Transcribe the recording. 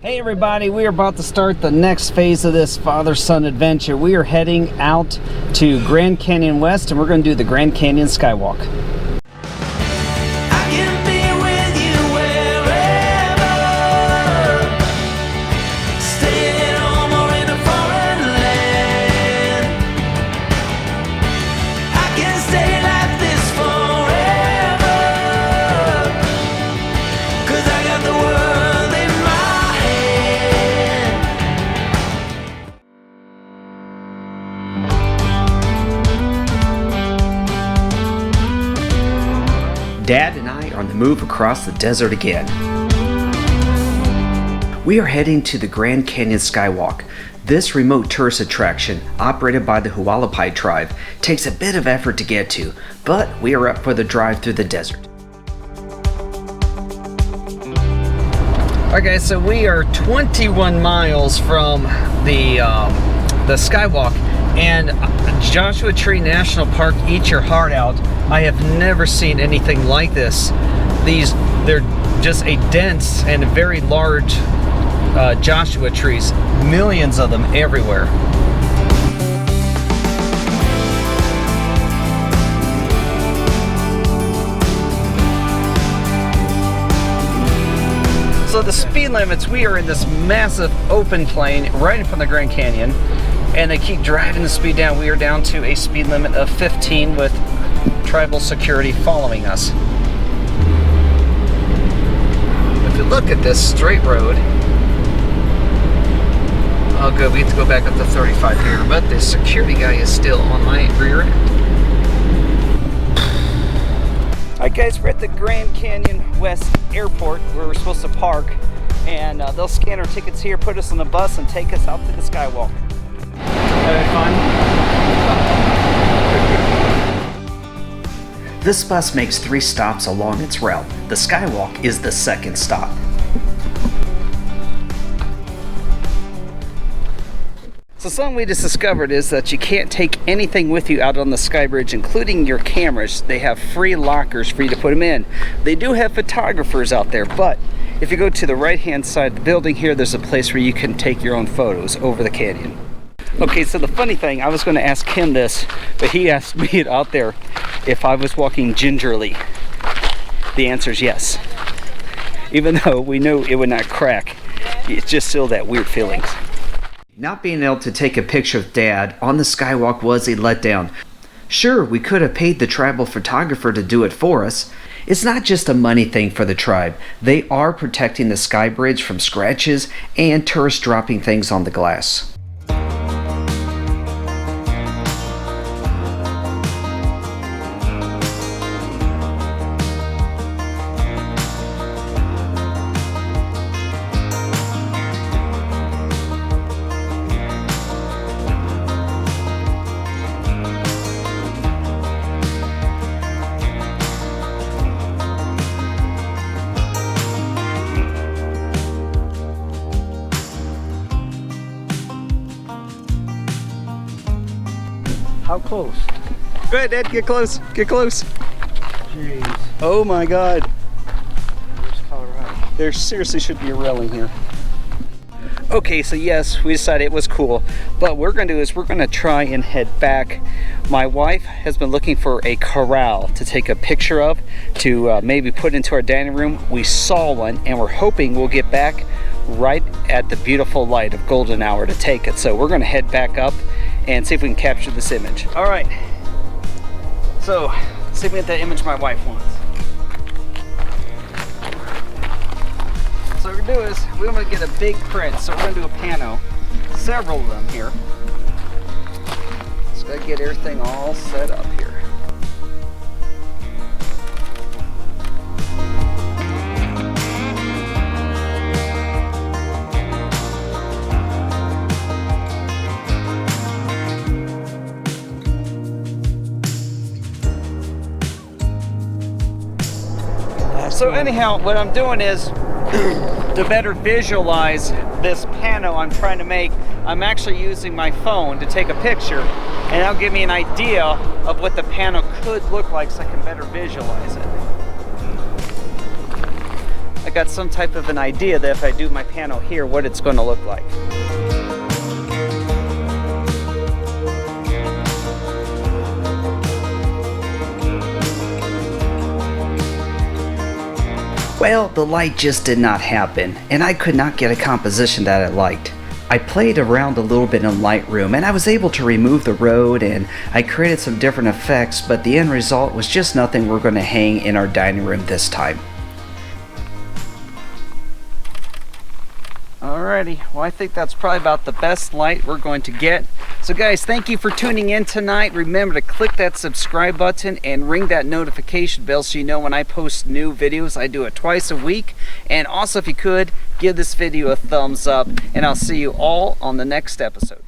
Hey everybody, we are about to start the next phase of this father-son adventure. We are heading out to Grand Canyon West and we're going to do the Grand Canyon Skywalk. Dad and I are on the move across the desert again. We are heading to the Grand Canyon Skywalk. This remote tourist attraction, operated by the Hualapai tribe, takes a bit of effort to get to, but we are up for the drive through the desert. Alright guys, so we are 21 miles from the Skywalk, and Joshua Tree National Park, eat your heart out. I have never seen anything like this. They're just a dense and very large Joshua trees, millions of them everywhere. So the speed limits, we are in this massive open plain right in front of the Grand Canyon, and they keep driving the speed down. We are down to a speed limit of 15 with tribal security following us. If you look at this straight road, oh good, we have to go back up to 35 here, but the security guy is still on my rear end. Alright guys, we're at the Grand Canyon West Airport where we're supposed to park, and they'll scan our tickets here, put us on a bus, and take us out to the Skywalk. Having fun? This bus makes 3 stops along its route. The Skywalk is the second stop. So something we just discovered is that you can't take anything with you out on the Sky Bridge, including your cameras. They have free lockers for you to put them in. They do have photographers out there, but if you go to the right-hand side of the building here, there's a place where you can take your own photos over the canyon. Okay, so the funny thing, I was going to ask him this, but he asked me out there if I was walking gingerly. The answer is yes. Even though we knew it would not crack, it's just still that weird feeling. Not being able to take a picture with Dad on the Skywalk was a letdown. Sure, we could have paid the tribal photographer to do it for us. It's not just a money thing for the tribe. They are protecting the Sky Bridge from scratches and tourists dropping things on the glass. How close? Go ahead, Dad, get close. Get close. Jeez. Oh my God. Where's Colorado? There seriously should be a railing here. Okay, so yes, we decided it was cool. But what we're going to do is we're going to try and head back. My wife has been looking for a corral to take a picture of, to maybe put into our dining room. We saw one, and we're hoping we'll get back right at the beautiful light of golden hour to take it. So we're going to head back up and see if we can capture this image. All right, so see if we get that image my wife wants. So what we're gonna do is we want to get a big print, so we're gonna do a pano, several of them here. Just gotta get everything all set up here. So anyhow, what I'm doing is to better visualize this pano I'm trying to make, I'm actually using my phone to take a picture, and that'll give me an idea of what the pano could look like so I can better visualize it. I got some type of an idea that if I do my panel here, what it's going to look like. Well, the light just did not happen, and I could not get a composition that I liked. I played around a little bit in Lightroom, and I was able to remove the road, and I created some different effects, but the end result was just nothing we're going to hang in our dining room this time. Alrighty, well, I think that's probably about the best light we're going to get. So guys, thank you for tuning in tonight. Remember to click that subscribe button and ring that notification bell so you know when I post new videos. I do it twice a week. And also, if you could, give this video a thumbs up, and I'll see you all on the next episode.